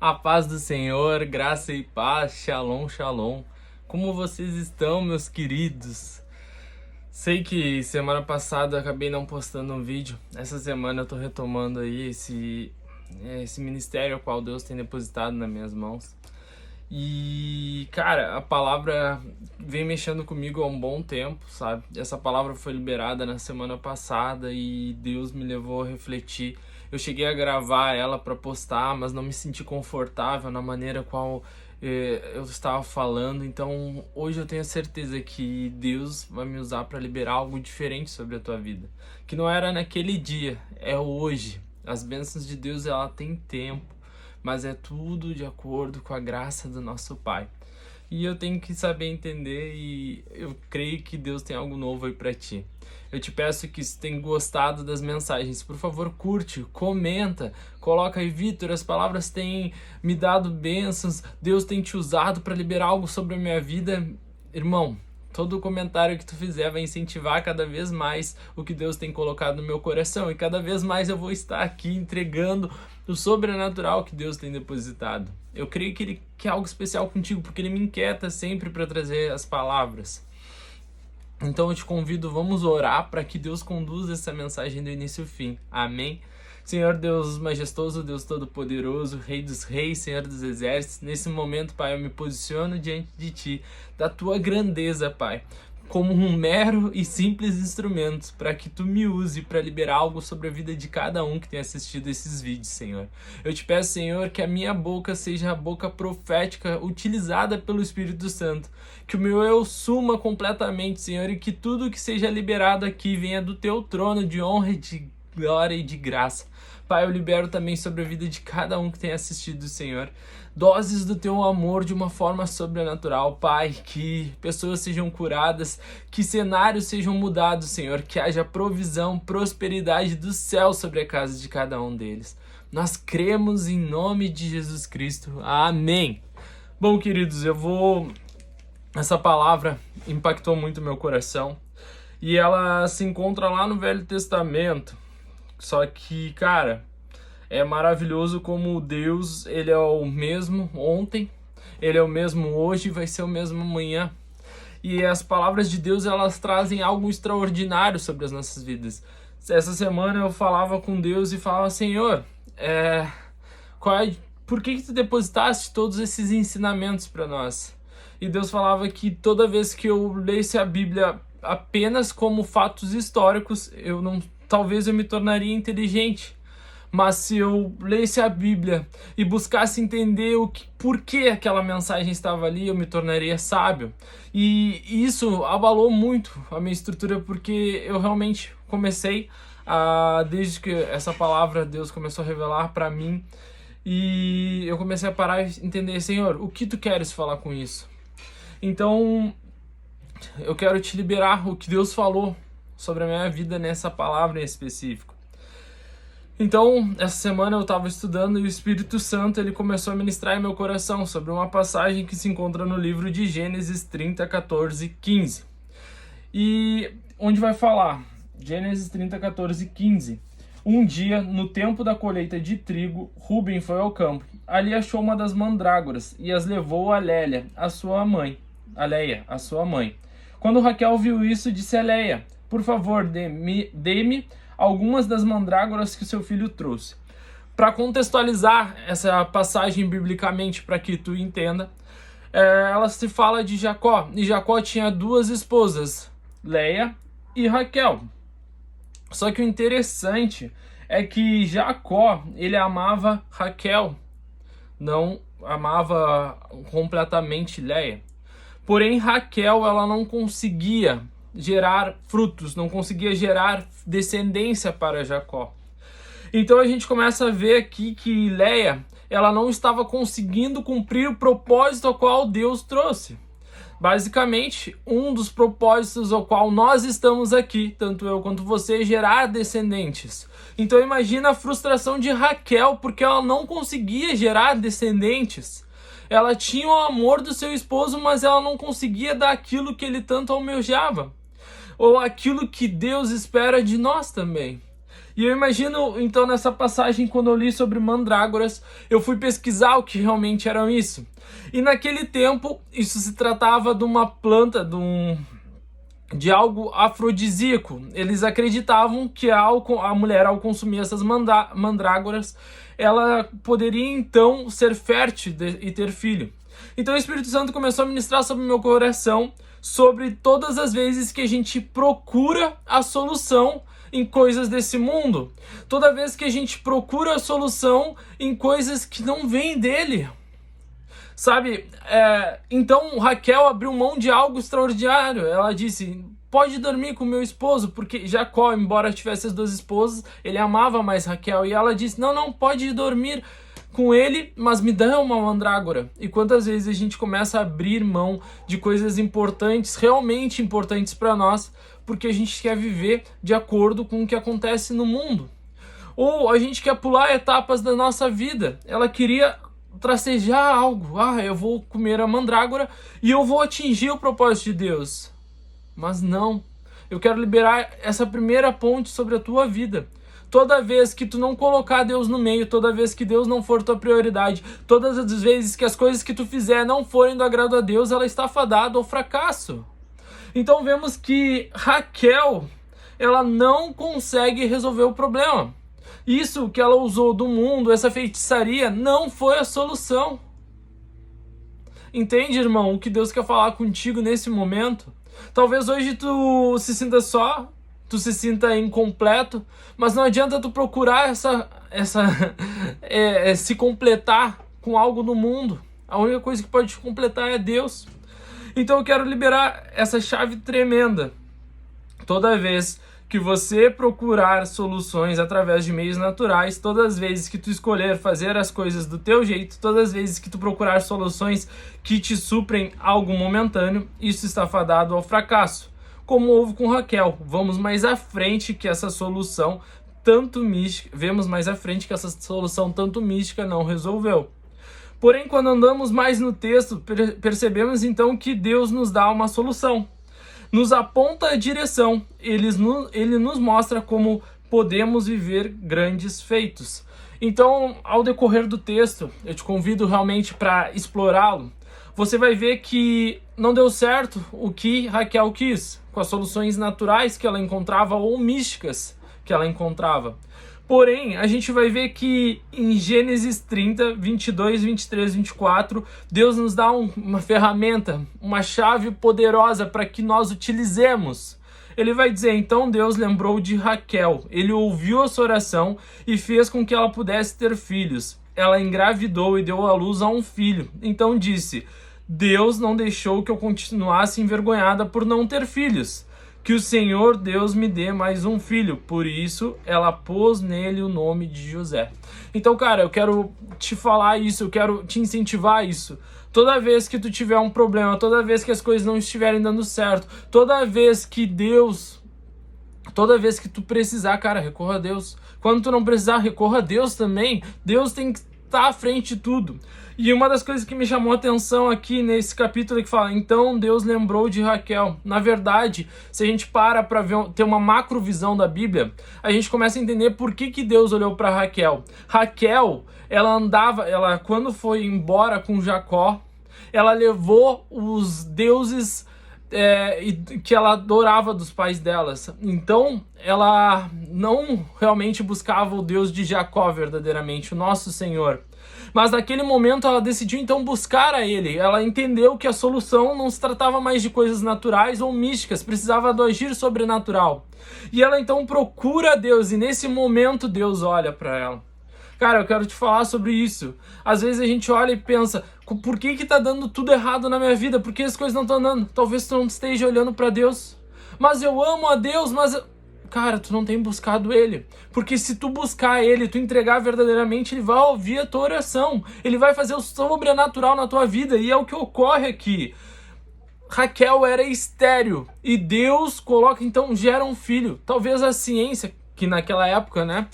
A paz do Senhor, graça e paz, shalom, shalom. Como vocês estão, meus queridos? Sei que semana passada eu acabei não postando um vídeo. Essa semana eu tô retomando aí esse ministério ao qual Deus tem depositado nas minhas mãos. E, cara, a palavra vem mexendo comigo há um bom tempo, sabe? Essa palavra foi liberada na semana passada e Deus me levou a refletir. Eu cheguei a gravar ela para postar, mas não me senti confortável na maneira qual eu estava falando. Então, hoje eu tenho a certeza que Deus vai me usar para liberar algo diferente sobre a tua vida. Que não era naquele dia, é hoje. As bênçãos de Deus, ela tem tempo, mas é tudo de acordo com a graça do nosso Pai. E eu tenho que saber entender, e eu creio que Deus tem algo novo aí pra ti. Eu te peço que, se tem gostado das mensagens, por favor, curte, comenta, coloca aí: Vitor, as palavras têm me dado bênçãos, Deus tem te usado para liberar algo sobre a minha vida. Irmão, todo comentário que tu fizer vai incentivar cada vez mais o que Deus tem colocado no meu coração. E cada vez mais eu vou estar aqui entregando o sobrenatural que Deus tem depositado. Eu creio que Ele quer algo especial contigo, porque Ele me inquieta sempre para trazer as palavras. Então eu te convido, vamos orar para que Deus conduza essa mensagem do início ao fim. Amém? Senhor Deus majestoso, Deus todo-poderoso, Rei dos reis, Senhor dos exércitos, nesse momento, Pai, eu me posiciono diante de Ti, da Tua grandeza, Pai, como um mero e simples instrumento, para que Tu me use para liberar algo sobre a vida de cada um que tem assistido esses vídeos, Senhor. Eu te peço, Senhor, que a minha boca seja a boca profética utilizada pelo Espírito Santo, que o meu eu suma completamente, Senhor, e que tudo que seja liberado aqui venha do Teu trono de honra e de glória e de graça. Pai, eu libero também sobre a vida de cada um que tem assistido, Senhor, doses do Teu amor de uma forma sobrenatural, Pai, que pessoas sejam curadas, que cenários sejam mudados, Senhor, que haja provisão, prosperidade do céu sobre a casa de cada um deles. Nós cremos em nome de Jesus Cristo. Amém. Bom, queridos, essa palavra impactou muito meu coração e ela se encontra lá no Velho Testamento. Só que, cara, é maravilhoso como Deus, Ele é o mesmo ontem, Ele é o mesmo hoje e vai ser o mesmo amanhã. E as palavras de Deus, elas trazem algo extraordinário sobre as nossas vidas. Essa semana eu falava com Deus e falava: Senhor, por que Tu depositaste todos esses ensinamentos para nós? E Deus falava que toda vez que eu lesse a Bíblia apenas como fatos históricos, talvez eu me tornaria inteligente. Mas se eu lesse a Bíblia e buscasse entender por que aquela mensagem estava ali, eu me tornaria sábio. E isso abalou muito a minha estrutura, porque eu realmente comecei desde que essa palavra Deus começou a revelar para mim, e eu comecei a parar e entender: Senhor, o que Tu queres falar com isso? Então, eu quero te liberar o que Deus falou sobre a minha vida nessa palavra em específico. Então, essa semana eu estava estudando e o Espírito Santo, ele começou a ministrar em meu coração sobre uma passagem que se encontra no livro de Gênesis 30, 14, 15. E onde vai falar? Gênesis 30, 14, 15. Um dia, no tempo da colheita de trigo, Rúben foi ao campo. Ali achou uma das mandrágoras e as levou a Léia, a sua mãe. Quando Raquel viu isso, disse a Léia: por favor, dê-me algumas das mandrágoras que seu filho trouxe. Para contextualizar essa passagem biblicamente, para que tu entenda, ela se fala de Jacó. E Jacó tinha duas esposas, Léia e Raquel. Só que o interessante é que Jacó, ele amava Raquel, não amava completamente Léia. Porém, Raquel, ela não conseguia gerar frutos, não conseguia gerar descendência para Jacó. Então a gente começa a ver aqui que Léia, ela não estava conseguindo cumprir o propósito ao qual Deus trouxe. Basicamente, um dos propósitos ao qual nós estamos aqui, tanto eu quanto você, é gerar descendentes. Então imagina a frustração de Raquel, porque ela não conseguia gerar descendentes. Ela tinha o amor do seu esposo, mas ela não conseguia dar aquilo que ele tanto almejava, ou aquilo que Deus espera de nós também. E eu imagino, então, nessa passagem, quando eu li sobre mandrágoras, eu fui pesquisar o que realmente eram isso. E naquele tempo, isso se tratava de uma planta, de algo afrodisíaco. Eles acreditavam que a mulher, ao consumir essas mandrágoras, ela poderia então ser fértil e ter filho. Então o Espírito Santo começou a ministrar sobre o meu coração, sobre todas as vezes que a gente procura a solução em coisas desse mundo. Toda vez que a gente procura a solução em coisas que não vêm dele. Sabe, então Raquel abriu mão de algo extraordinário. Ela disse, pode dormir com meu esposo, porque Jacó, embora tivesse as duas esposas, ele amava mais Raquel. E ela disse, não, pode dormir com ele, mas me dá uma mandrágora. E quantas vezes a gente começa a abrir mão de coisas importantes, realmente importantes para nós, porque a gente quer viver de acordo com o que acontece no mundo. Ou a gente quer pular etapas da nossa vida. Ela queria tracejar algo. Eu vou comer a mandrágora e eu vou atingir o propósito de Deus. Mas não. Eu quero liberar essa primeira ponte sobre a tua vida. Toda vez que tu não colocar Deus no meio, toda vez que Deus não for tua prioridade, todas as vezes que as coisas que tu fizer não forem do agrado a Deus, ela está fadada ao fracasso. Então vemos que Raquel, ela não consegue resolver o problema. Isso que ela usou do mundo, essa feitiçaria, não foi a solução. Entende, irmão, o que Deus quer falar contigo nesse momento? Talvez hoje tu se sinta só, tu se sinta incompleto, mas não adianta tu procurar se completar com algo no mundo. A única coisa que pode te completar é Deus. Então eu quero liberar essa chave tremenda. Toda vez que você procurar soluções através de meios naturais, todas as vezes que tu escolher fazer as coisas do teu jeito, todas as vezes que tu procurar soluções que te suprem algo momentâneo, isso está fadado ao fracasso. Como houve com Raquel, vamos mais à frente que essa solução tanto mística não resolveu. Porém, quando andamos mais no texto, percebemos então que Deus nos dá uma solução. Nos aponta a direção, ele nos mostra como podemos viver grandes feitos. Então, ao decorrer do texto, eu te convido realmente para explorá-lo. Você vai ver que não deu certo o que Raquel quis, com as soluções naturais que ela encontrava ou místicas que ela encontrava. Porém, a gente vai ver que em Gênesis 30, 22, 23, 24, Deus nos dá uma ferramenta, uma chave poderosa para que nós utilizemos. Ele vai dizer, então Deus lembrou de Raquel, ele ouviu a sua oração e fez com que ela pudesse ter filhos. Ela engravidou e deu à luz a um filho. Então disse, Deus não deixou que eu continuasse envergonhada por não ter filhos. Que o Senhor Deus me dê mais um filho. Por isso, ela pôs nele o nome de José. Então, cara, eu quero te falar isso, eu quero te incentivar a isso. Toda vez que tu tiver um problema, toda vez que as coisas não estiverem dando certo, toda vez que tu precisar, cara, recorra a Deus. Quando tu não precisar, recorra a Deus também. Deus tem que estar à frente de tudo. E uma das coisas que me chamou a atenção aqui nesse capítulo é que fala, então Deus lembrou de Raquel. Na verdade, se a gente para ter uma macrovisão da Bíblia, a gente começa a entender por que Deus olhou para Raquel. Raquel, ela quando foi embora com Jacó, ela levou os deuses que ela adorava dos pais delas. Então, ela não realmente buscava o Deus de Jacó verdadeiramente, o nosso Senhor. Mas naquele momento ela decidiu então buscar a ele. Ela entendeu que a solução não se tratava mais de coisas naturais ou místicas, precisava do agir sobrenatural. E ela então procura Deus e nesse momento Deus olha para ela. Cara, eu quero te falar sobre isso. Às vezes a gente olha e pensa, por que tá dando tudo errado na minha vida? Por que as coisas não estão dando? Talvez tu não esteja olhando para Deus. Mas eu amo a Deus, mas... Cara, tu não tem buscado Ele. Porque se tu buscar Ele, tu entregar verdadeiramente, Ele vai ouvir a tua oração. Ele vai fazer o sobrenatural na tua vida. E é o que ocorre aqui. Raquel era estéril. E Deus coloca, então, gera um filho. Talvez a ciência, que naquela época, né,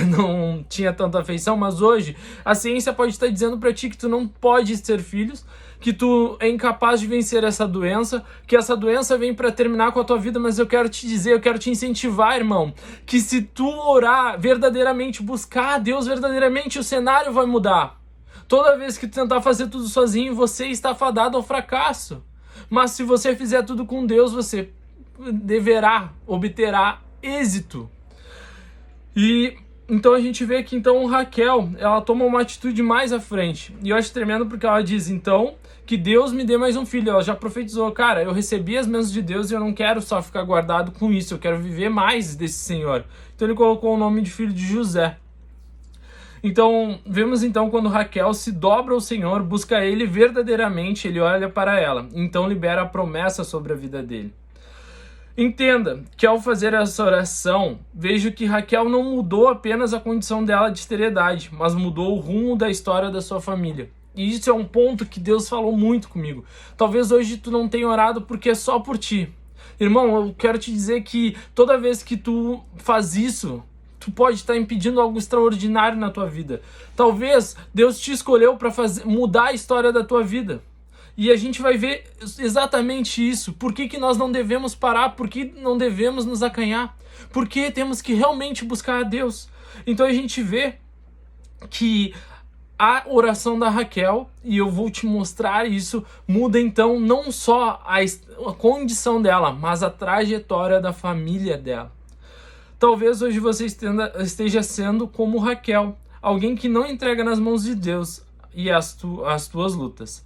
não tinha tanta afeição, mas hoje a ciência pode estar dizendo para ti que tu não pode ter filhos, que tu é incapaz de vencer essa doença, que essa doença vem para terminar com a tua vida, mas eu quero te dizer, eu quero te incentivar, irmão, que se tu orar verdadeiramente, buscar a Deus verdadeiramente, o cenário vai mudar. Toda vez que tu tentar fazer tudo sozinho, você está fadado ao fracasso. Mas se você fizer tudo com Deus, você obterá êxito. E então a gente vê que então Raquel, ela toma uma atitude mais à frente. E eu acho tremendo porque ela diz, então, que Deus me dê mais um filho. Ela já profetizou, cara, eu recebi as bênçãos de Deus e eu não quero só ficar guardado com isso, eu quero viver mais desse Senhor. Então ele colocou o nome de filho de José. Então, vemos então quando Raquel se dobra ao Senhor, busca ele verdadeiramente, ele olha para ela. Então libera a promessa sobre a vida dele. Entenda que ao fazer essa oração, vejo que Raquel não mudou apenas a condição dela de esterilidade, mas mudou o rumo da história da sua família. E isso é um ponto que Deus falou muito comigo. Talvez hoje tu não tenha orado porque é só por ti. Irmão, eu quero te dizer que toda vez que tu faz isso, tu pode estar impedindo algo extraordinário na tua vida. Talvez Deus te escolheu para mudar a história da tua vida. E a gente vai ver exatamente isso. Por que nós não devemos parar? Por que não devemos nos acanhar? Por que temos que realmente buscar a Deus? Então a gente vê que a oração da Raquel, e eu vou te mostrar isso, muda então não só a condição dela, mas a trajetória da família dela. Talvez hoje você esteja sendo como Raquel, alguém que não entrega nas mãos de Deus e as tuas lutas.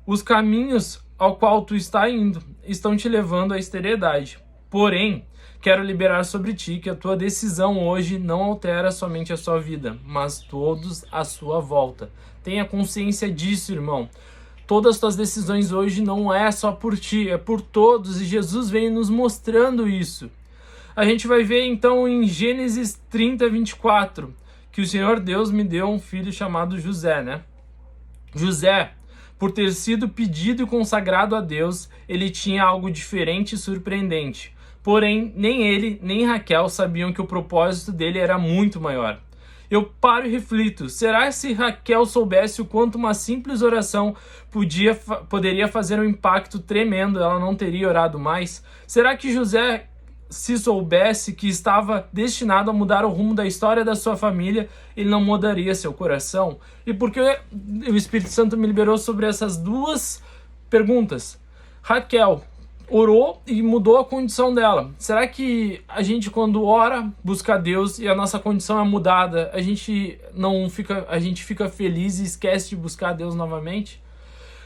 Os caminhos ao qual tu está indo estão te levando à esterilidade. Porém, quero liberar sobre ti que a tua decisão hoje não altera somente a sua vida, mas todos à sua volta. Tenha consciência disso, irmão. Todas as tuas decisões hoje não é só por ti, é por todos, e Jesus vem nos mostrando isso. A gente vai ver então em Gênesis 30, 24, que o Senhor Deus me deu um filho chamado José, né? José, por ter sido pedido e consagrado a Deus, ele tinha algo diferente e surpreendente. Porém, nem ele, nem Raquel sabiam que o propósito dele era muito maior. Eu paro e reflito, será que se Raquel soubesse o quanto uma simples oração poderia fazer um impacto tremendo, ela não teria orado mais? Será que José, se soubesse que estava destinado a mudar o rumo da história da sua família, ele não mudaria seu coração? E por que o Espírito Santo me liberou sobre essas duas perguntas? Raquel orou e mudou a condição dela. Será que a gente, quando ora, busca a Deus e a nossa condição é mudada, a gente fica feliz e esquece de buscar a Deus novamente?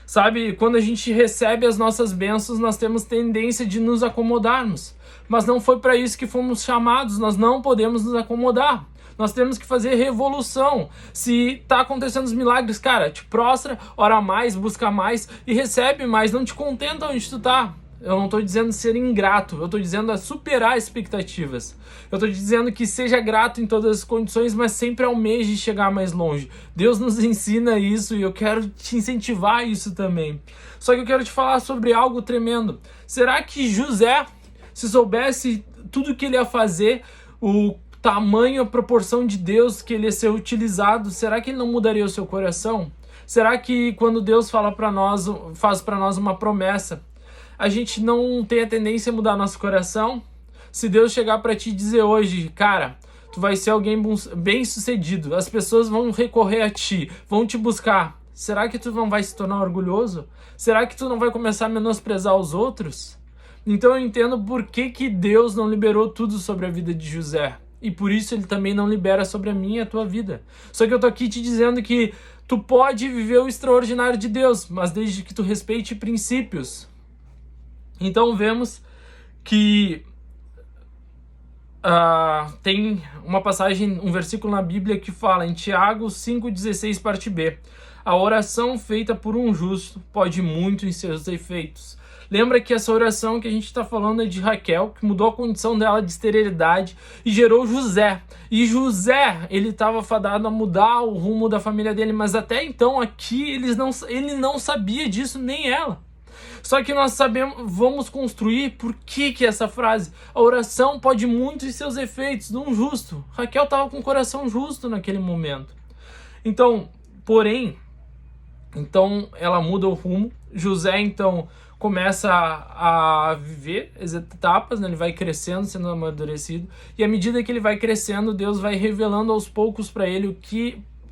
Sabe, quando a gente recebe as nossas bênçãos, nós temos tendência de nos acomodarmos. Mas não foi para isso que fomos chamados, nós não podemos nos acomodar. Nós temos que fazer revolução. Se está acontecendo os milagres, cara, te prostra, ora mais, busca mais e recebe mais. Não te contenta onde tu tá. Eu não estou dizendo ser ingrato, eu estou dizendo superar expectativas. Eu estou dizendo que seja grato em todas as condições, mas sempre almeje chegar mais longe. Deus nos ensina isso e eu quero te incentivar a isso também. Só que eu quero te falar sobre algo tremendo. Será que José, se soubesse tudo que ele ia fazer, o tamanho, a proporção de Deus que ele ia ser utilizado, será que ele não mudaria o seu coração? Será que quando Deus faz para nós uma promessa, a gente não tem a tendência a mudar nosso coração? Se Deus chegar para ti e dizer hoje, cara, tu vai ser alguém bem sucedido, as pessoas vão recorrer a ti, vão te buscar, será que tu não vai se tornar orgulhoso? Será que tu não vai começar a menosprezar os outros? Então eu entendo por que Deus não liberou tudo sobre a vida de José. E por isso ele também não libera sobre a minha e a tua vida. Só que eu tô aqui te dizendo que tu pode viver o extraordinário de Deus, mas desde que tu respeite princípios. Então vemos que tem uma passagem, um versículo na Bíblia que fala em Tiago 5,16 parte B. A oração feita por um justo pode muito em seus efeitos. Lembra que essa oração que a gente está falando é de Raquel, que mudou a condição dela de esterilidade e gerou José. E José, ele estava fadado a mudar o rumo da família dele, mas até então aqui ele não sabia disso, nem ela. Só que nós sabemos, vamos construir por que essa frase. A oração pode muito em seus efeitos de um justo. Raquel estava com o coração justo naquele momento. Então, porém, ela muda o rumo. José, então, começa a viver as etapas, né? Ele vai crescendo, sendo amadurecido. E à medida que ele vai crescendo, Deus vai revelando aos poucos para ele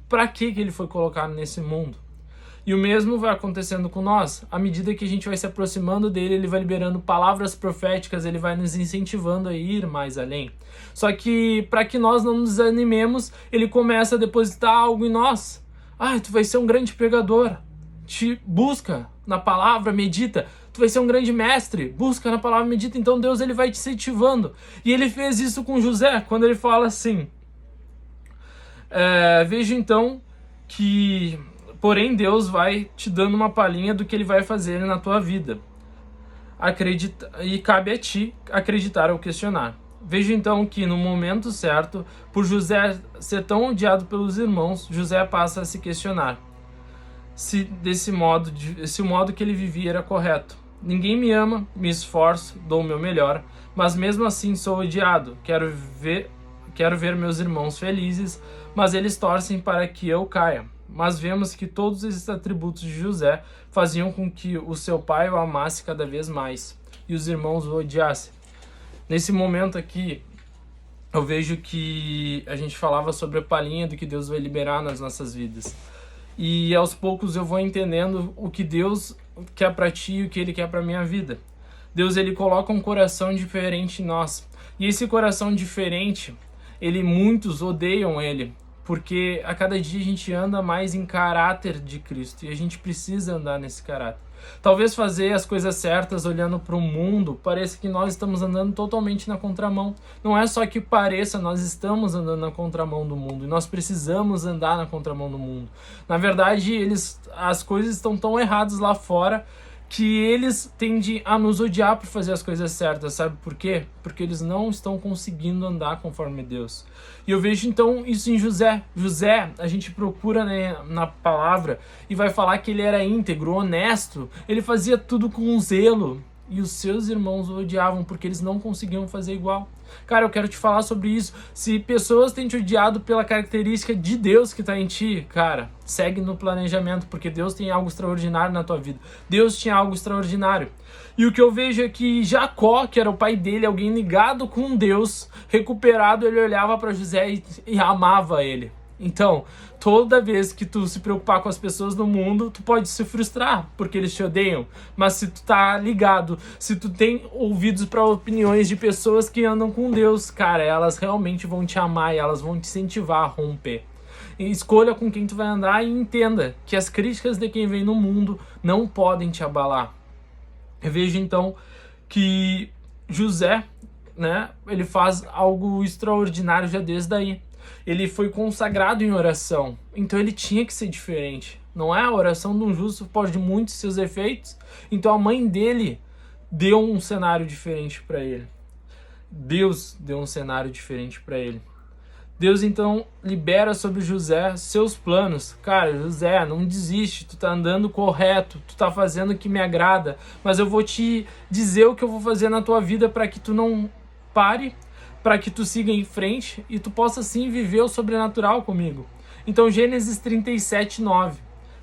para que ele foi colocado nesse mundo. E o mesmo vai acontecendo com nós. À medida que a gente vai se aproximando dele, ele vai liberando palavras proféticas, ele vai nos incentivando a ir mais além. Só que, para que nós não nos desanimemos, ele começa a depositar algo em nós. Tu vai ser um grande pregador. Te busca na palavra, medita. Tu vai ser um grande mestre. Busca na palavra, medita. Então Deus ele vai te incentivando. E ele fez isso com José, quando ele fala assim. Veja então que... Porém, Deus vai te dando uma palhinha do que ele vai fazer na tua vida. E cabe a ti acreditar ou questionar. Veja então que no momento certo, por José ser tão odiado pelos irmãos, José passa a se questionar se o modo que ele vivia era correto. Ninguém me ama, me esforço, dou o meu melhor, mas mesmo assim sou odiado. Quero ver meus irmãos felizes, mas eles torcem para que eu caia. Mas vemos que todos esses atributos de José faziam com que o seu pai o amasse cada vez mais e os irmãos o odiassem. Nesse momento aqui, eu vejo que a gente falava sobre a palhinha do que Deus vai liberar nas nossas vidas. E aos poucos eu vou entendendo o que Deus quer para ti e o que Ele quer para minha vida. Deus ele coloca um coração diferente em nós. E esse coração diferente, muitos odeiam Ele. Porque a cada dia a gente anda mais em caráter de Cristo e a gente precisa andar nesse caráter. Talvez fazer as coisas certas olhando para o mundo, pareça que nós estamos andando totalmente na contramão. Não é só que pareça, nós estamos andando na contramão do mundo e nós precisamos andar na contramão do mundo. Na verdade, as coisas estão tão erradas lá fora que eles tendem a nos odiar por fazer as coisas certas, sabe por quê? Porque eles não estão conseguindo andar conforme Deus. E eu vejo então isso em José. José, a gente procura, né, na palavra e vai falar que ele era íntegro, honesto, ele fazia tudo com zelo. E os seus irmãos o odiavam porque eles não conseguiam fazer igual. Cara, eu quero te falar sobre isso. Se pessoas têm te odiado pela característica de Deus que está em ti, cara, segue no planejamento, porque Deus tem algo extraordinário na tua vida. Deus tinha algo extraordinário. E o que eu vejo é que Jacó, que era o pai dele, alguém ligado com Deus, recuperado, ele olhava para José e amava ele. Então, toda vez que tu se preocupar com as pessoas no mundo, tu pode se frustrar, porque eles te odeiam. Mas se tu tá ligado, se tu tem ouvidos para opiniões de pessoas que andam com Deus, cara, elas realmente vão te amar e elas vão te incentivar a romper. E escolha com quem tu vai andar e entenda que as críticas de quem vem no mundo não podem te abalar. Eu vejo então que José, né, ele faz algo extraordinário já desde aí. Ele foi consagrado em oração, então ele tinha que ser diferente. Não é? A oração de um justo pode muitos seus efeitos. Então a mãe dele deu um cenário diferente para ele. Deus deu um cenário diferente para ele. Deus então libera sobre José seus planos. Cara, José, não desiste, tu tá andando correto, tu tá fazendo o que me agrada, mas eu vou te dizer o que eu vou fazer na tua vida para que tu não pare, para que tu siga em frente e tu possa sim viver o sobrenatural comigo. Então Gênesis 37:9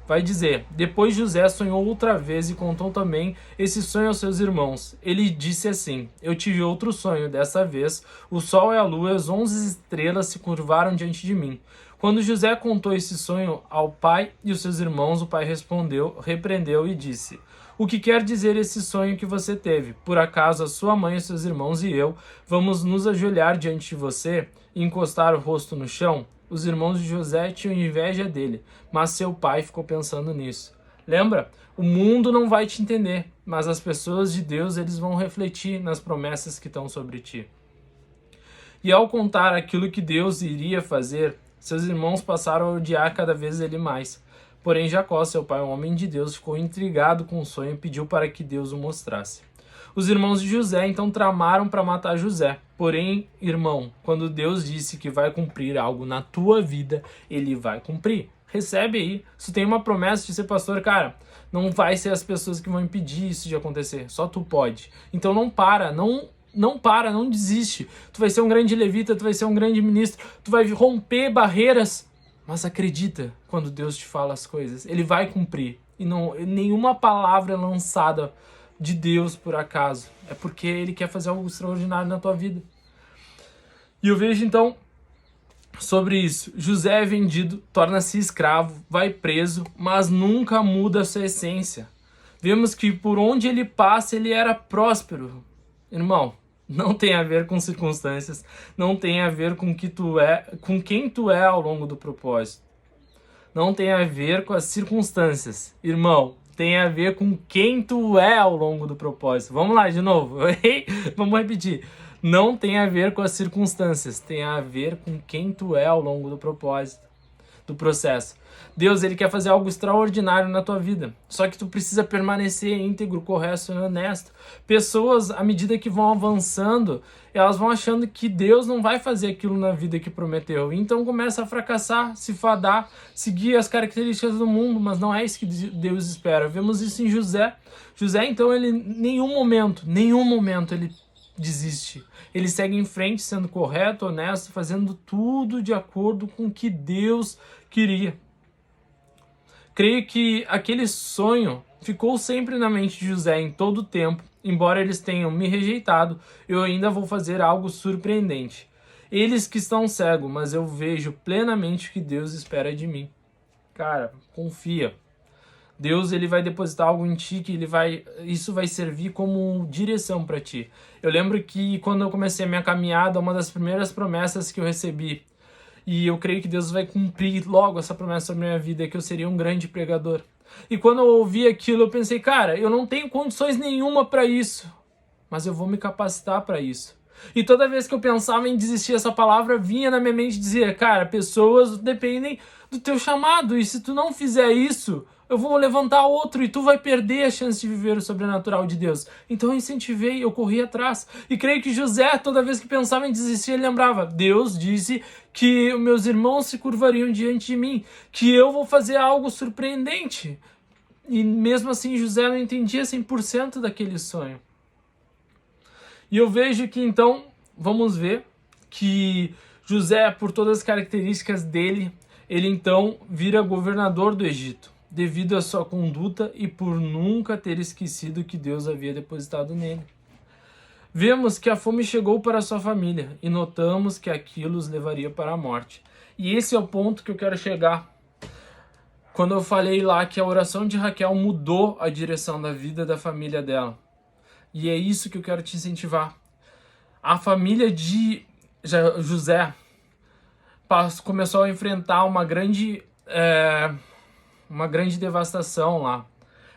vai dizer: depois José sonhou outra vez e contou também esse sonho aos seus irmãos. Ele disse assim: eu tive outro sonho, dessa vez o sol e a lua e as 11 estrelas se curvaram diante de mim. Quando José contou esse sonho ao pai e os seus irmãos, o pai repreendeu e disse: o que quer dizer esse sonho que você teve? Por acaso a sua mãe, seus irmãos e eu vamos nos ajoelhar diante de você e encostar o rosto no chão? Os irmãos de José tinham inveja dele, mas seu pai ficou pensando nisso. Lembra? O mundo não vai te entender, mas as pessoas de Deus eles vão refletir nas promessas que estão sobre ti. E ao contar aquilo que Deus iria fazer, seus irmãos passaram a odiar cada vez ele mais. Porém, Jacó, seu pai, um homem de Deus, ficou intrigado com o sonho e pediu para que Deus o mostrasse. Os irmãos de José então tramaram para matar José. Porém, irmão, quando Deus disse que vai cumprir algo na tua vida, ele vai cumprir. Recebe aí. Se tu tem uma promessa de ser pastor, cara, não vai ser as pessoas que vão impedir isso de acontecer. Só tu pode. Então não para, não desiste. Tu vai ser um grande levita, tu vai ser um grande ministro, tu vai romper barreiras, mas acredita quando Deus te fala as coisas. Ele vai cumprir. E nenhuma palavra é lançada de Deus por acaso. É porque Ele quer fazer algo extraordinário na tua vida. E eu vejo então sobre isso. José é vendido, torna-se escravo, vai preso, mas nunca muda a sua essência. Vemos que por onde ele passa, ele era próspero. Irmão, não tem a ver com circunstâncias, não tem a ver com com quem tu é ao longo do propósito. Não tem a ver com as circunstâncias. Irmão, tem a ver com quem tu é ao longo do propósito. Vamos lá de novo. Vamos repetir. Não tem a ver com as circunstâncias, tem a ver com quem tu é ao longo do propósito, do processo. Deus, Ele quer fazer algo extraordinário na tua vida, só que tu precisa permanecer íntegro, correto e honesto. Pessoas, à medida que vão avançando, elas vão achando que Deus não vai fazer aquilo na vida que prometeu, então começa a fracassar, se fadar, seguir as características do mundo, mas não é isso que Deus espera. Vemos isso em José. José, então, ele em nenhum momento ele desiste. Ele segue em frente, sendo correto, honesto, fazendo tudo de acordo com o que Deus queria. Creio que aquele sonho ficou sempre na mente de José em todo o tempo. Embora eles tenham me rejeitado, eu ainda vou fazer algo surpreendente. Eles que estão cegos, mas eu vejo plenamente o que Deus espera de mim. Cara, confia. Deus, ele vai depositar algo em ti que isso vai servir como direção para ti. Eu lembro que quando eu comecei a minha caminhada, uma das primeiras promessas que eu recebi, e eu creio que Deus vai cumprir logo essa promessa sobre a minha vida, é que eu seria um grande pregador. E quando eu ouvi aquilo, eu pensei, cara, eu não tenho condições nenhuma para isso, mas eu vou me capacitar para isso. E toda vez que eu pensava em desistir, essa palavra vinha na minha mente e dizia, cara, pessoas dependem do teu chamado, e se tu não fizer isso, eu vou levantar outro e tu vai perder a chance de viver o sobrenatural de Deus. Então eu incentivei, eu corri atrás. E creio que José, toda vez que pensava em desistir, ele lembrava, Deus disse que meus irmãos se curvariam diante de mim, que eu vou fazer algo surpreendente. E mesmo assim José não entendia 100% daquele sonho. E eu vejo que então, vamos ver que José, por todas as características dele, ele então vira governador do Egito, devido à sua conduta e por nunca ter esquecido que Deus havia depositado nele. Vemos que a fome chegou para a sua família e notamos que aquilo os levaria para a morte. E esse é o ponto que eu quero chegar. Quando eu falei lá que a oração de Raquel mudou a direção da vida da família dela. E é isso que eu quero te incentivar. A família de José começou a enfrentar uma grande devastação lá.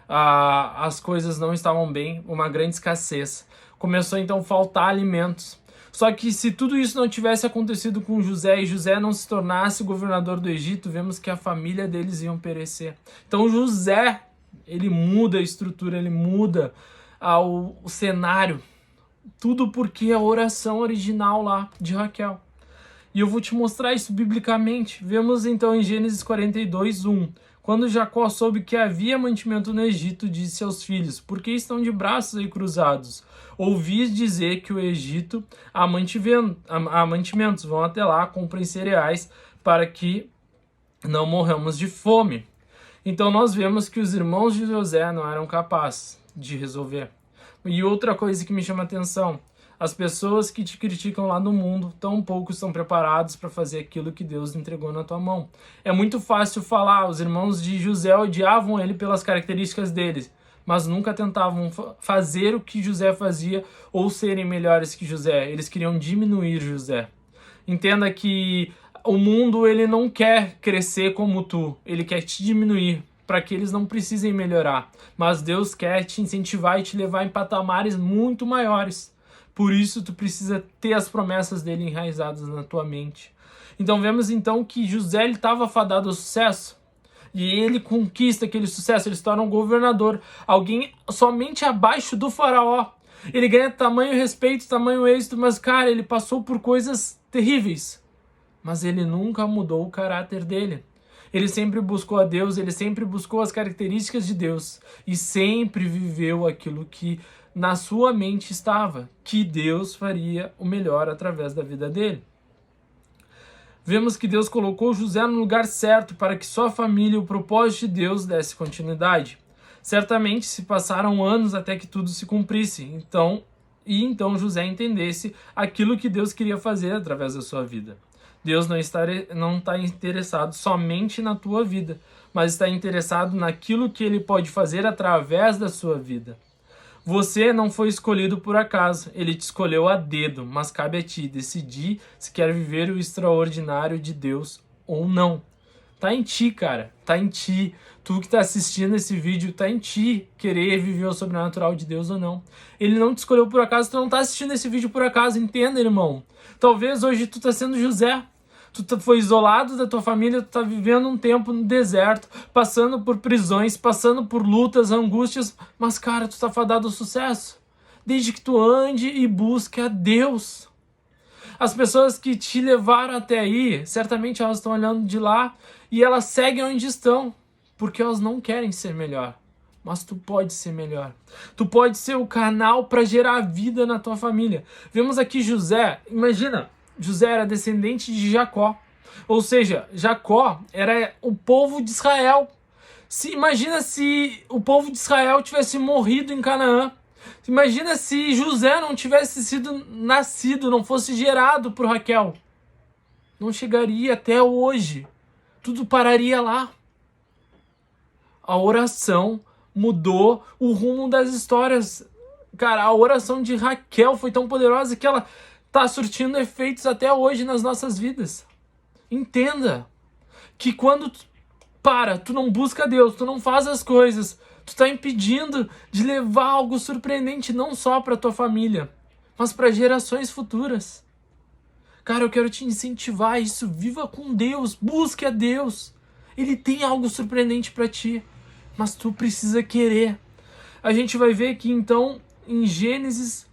As coisas não estavam bem, uma grande escassez. Começou então a faltar alimentos. Só que se tudo isso não tivesse acontecido com José e José não se tornasse governador do Egito, vemos que a família deles iam perecer. Então José, ele muda a estrutura, ele muda o cenário. Tudo porque a oração original lá de Raquel. E eu vou te mostrar isso biblicamente. Vemos então em Gênesis 42:1. Quando Jacó soube que havia mantimento no Egito, disse aos filhos, por que estão de braços aí cruzados? Ouvi dizer que o Egito há mantimentos, vão até lá, comprem cereais para que não morramos de fome. Então nós vemos que os irmãos de José não eram capazes de resolver. E outra coisa que me chama a atenção, as pessoas que te criticam lá no mundo, tão pouco estão preparados para fazer aquilo que Deus entregou na tua mão. É muito fácil falar, os irmãos de José odiavam ele pelas características deles, mas nunca tentavam fazer o que José fazia ou serem melhores que José. Eles queriam diminuir José. Entenda que o mundo ele não quer crescer como tu, ele quer te diminuir para que eles não precisem melhorar. Mas Deus quer te incentivar e te levar em patamares muito maiores. Por isso tu precisa ter as promessas dele enraizadas na tua mente. Então vemos então que José estava fadado ao sucesso. E ele conquista aquele sucesso, ele se torna um governador. Alguém somente abaixo do faraó. Ele ganha tamanho respeito, tamanho êxito, mas cara, ele passou por coisas terríveis. Mas ele nunca mudou o caráter dele. Ele sempre buscou a Deus, ele sempre buscou as características de Deus e sempre viveu aquilo que na sua mente estava, que Deus faria o melhor através da vida dele. Vemos que Deus colocou José no lugar certo para que sua família e o propósito de Deus desse continuidade. Certamente se passaram anos até que tudo se cumprisse, então José entendesse aquilo que Deus queria fazer através da sua vida. Deus não está interessado somente na tua vida, mas está interessado naquilo que ele pode fazer através da sua vida. Você não foi escolhido por acaso, ele te escolheu a dedo, mas cabe a ti decidir se quer viver o extraordinário de Deus ou não. Tá em ti, cara, tá em ti. Tu que tá assistindo esse vídeo, tá em ti querer viver o sobrenatural de Deus ou não. Ele não te escolheu por acaso, tu não tá assistindo esse vídeo por acaso, entenda, irmão. Talvez hoje tu tá sendo José. Foi isolado da tua família, tu tá vivendo um tempo no deserto, passando por prisões, passando por lutas, angústias, mas cara, tu tá fadado ao sucesso. Desde que tu ande e busque a Deus. As pessoas que te levaram até aí, certamente elas estão olhando de lá e elas seguem onde estão, porque elas não querem ser melhor. Mas tu pode ser melhor. Tu pode ser o canal para gerar vida na tua família. Vemos aqui José, imagina, José era descendente de Jacó. Ou seja, Jacó era o povo de Israel. Imagina se o povo de Israel tivesse morrido em Canaã. Imagina se José não tivesse sido nascido, não fosse gerado por Raquel. Não chegaria até hoje. Tudo pararia lá. A oração mudou o rumo das histórias. Cara, a oração de Raquel foi tão poderosa que ela está surtindo efeitos até hoje nas nossas vidas. Entenda que quando tu não busca Deus, tu não faz as coisas, tu está impedindo de levar algo surpreendente não só para tua família, mas para gerações futuras. Cara, eu quero te incentivar a isso. Viva com Deus, busque a Deus. Ele tem algo surpreendente para ti, mas tu precisa querer. A gente vai ver que então em Gênesis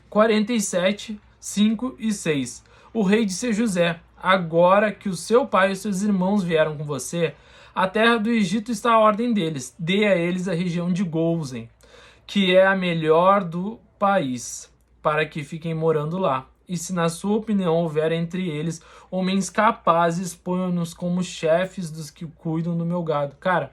47, 5 e 6. O rei disse a José: agora que o seu pai e os seus irmãos vieram com você, a terra do Egito está à ordem deles. Dê a eles a região de Gósen, que é a melhor do país, para que fiquem morando lá. E se na sua opinião houver entre eles homens capazes, ponham-nos como chefes dos que cuidam do meu gado. Cara,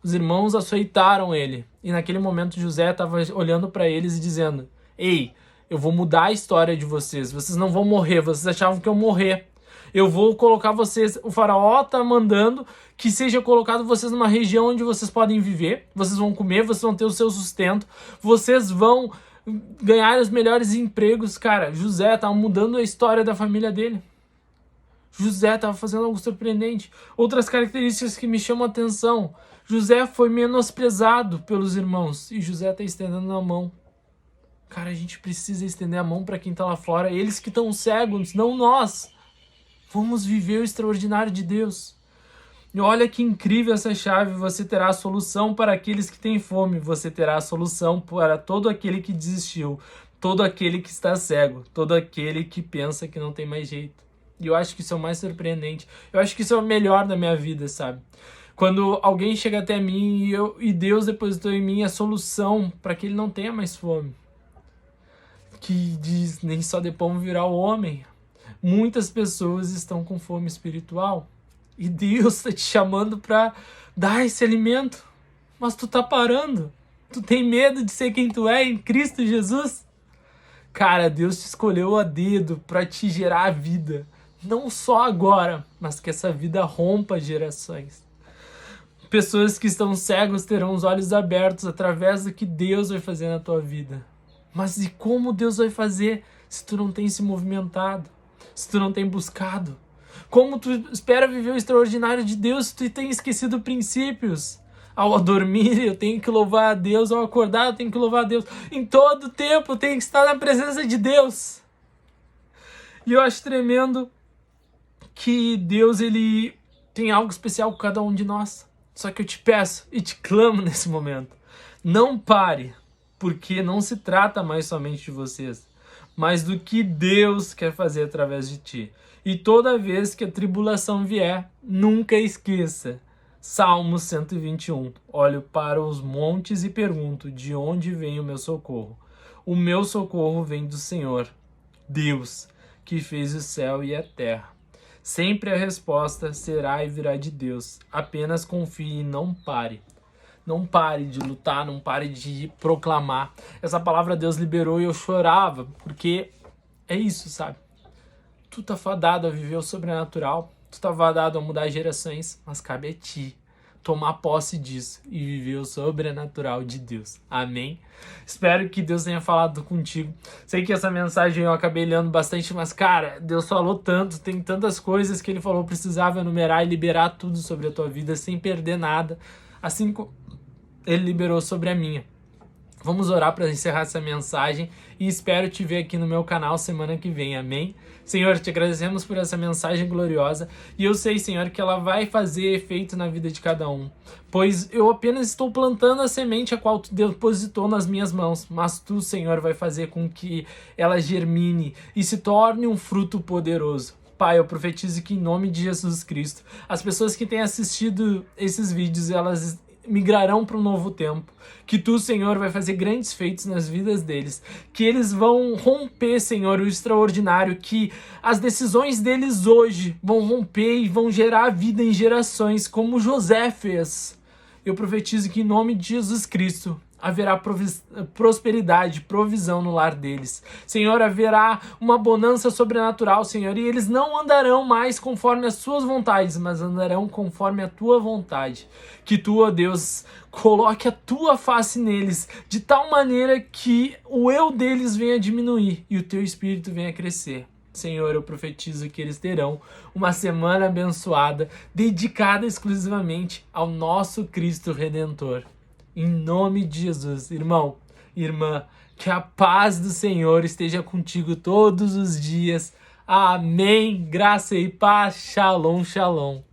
os irmãos açoitaram ele. E naquele momento José estava olhando para eles e dizendo: ei, eu vou mudar a história de vocês. Vocês não vão morrer. Vocês achavam que eu morrer. Eu vou colocar vocês... O faraó está mandando que seja colocado vocês numa região onde vocês podem viver. Vocês vão comer, vocês vão ter o seu sustento. Vocês vão ganhar os melhores empregos. Cara, José estava mudando a história da família dele. José estava fazendo algo surpreendente. Outras características que me chamam a atenção. José foi menosprezado pelos irmãos. E José está estendendo a mão. Cara, a gente precisa estender a mão para quem está lá fora. Eles que estão cegos, não nós. Vamos viver o extraordinário de Deus. E olha que incrível essa chave. Você terá a solução para aqueles que têm fome. Você terá a solução para todo aquele que desistiu. Todo aquele que está cego. Todo aquele que pensa que não tem mais jeito. E eu acho que isso é o mais surpreendente. Eu acho que isso é o melhor da minha vida, sabe? Quando alguém chega até mim e Deus depositou em mim a solução para que ele não tenha mais fome. Que diz, nem só de pão virá o homem. Muitas pessoas estão com fome espiritual. E Deus está te chamando para dar esse alimento. Mas tu tá parando. Tu tem medo de ser quem tu é em Cristo Jesus? Cara, Deus te escolheu a dedo para te gerar a vida. Não só agora, mas que essa vida rompa gerações. Pessoas que estão cegos terão os olhos abertos através do que Deus vai fazer na tua vida. Mas e como Deus vai fazer se tu não tem se movimentado? Se tu não tem buscado? Como tu espera viver o extraordinário de Deus se tu tem esquecido princípios? Ao dormir eu tenho que louvar a Deus, ao acordar eu tenho que louvar a Deus. Em todo tempo eu tenho que estar na presença de Deus. E eu acho tremendo que Deus, ele tem algo especial com cada um de nós. Só que eu te peço e te clamo nesse momento. Não pare, porque não se trata mais somente de vocês, mas do que Deus quer fazer através de ti. E toda vez que a tribulação vier, nunca esqueça. Salmo 121. Olho para os montes e pergunto, de onde vem o meu socorro? O meu socorro vem do Senhor, Deus, que fez o céu e a terra. Sempre a resposta será e virá de Deus. Apenas confie e não pare. Não pare de lutar, não pare de proclamar. Essa palavra Deus liberou e eu chorava, porque é isso, sabe? Tu tá fadado a viver o sobrenatural, tu tá fadado a mudar gerações, mas cabe a ti tomar posse disso e viver o sobrenatural de Deus. Amém? Espero que Deus tenha falado contigo. Sei que essa mensagem eu acabei lendo bastante, mas cara, Deus falou tanto, tem tantas coisas que Ele falou, precisava enumerar e liberar tudo sobre a tua vida sem perder nada, assim como Ele liberou sobre a minha. Vamos orar para encerrar essa mensagem e espero te ver aqui no meu canal semana que vem, amém? Senhor, te agradecemos por essa mensagem gloriosa e eu sei, Senhor, que ela vai fazer efeito na vida de cada um, pois eu apenas estou plantando a semente a qual Tu depositou nas minhas mãos, mas Tu, Senhor, vai fazer com que ela germine e se torne um fruto poderoso. Pai, eu profetizo que em nome de Jesus Cristo, as pessoas que têm assistido esses vídeos, elas migrarão para um novo tempo, que Tu, Senhor, vai fazer grandes feitos nas vidas deles, que eles vão romper, Senhor, o extraordinário, que as decisões deles hoje vão romper e vão gerar vida em gerações, como José fez. Eu profetizo que em nome de Jesus Cristo haverá prosperidade, provisão no lar deles. Senhor, haverá uma bonança sobrenatural, Senhor, e eles não andarão mais conforme as suas vontades, mas andarão conforme a Tua vontade. Que Tu, ó Deus, coloque a Tua face neles, de tal maneira que o eu deles venha diminuir e o Teu Espírito venha crescer. Senhor, eu profetizo que eles terão uma semana abençoada, dedicada exclusivamente ao nosso Cristo Redentor. Em nome de Jesus, irmão, irmã, que a paz do Senhor esteja contigo todos os dias. Amém. Graça e paz. Shalom, shalom.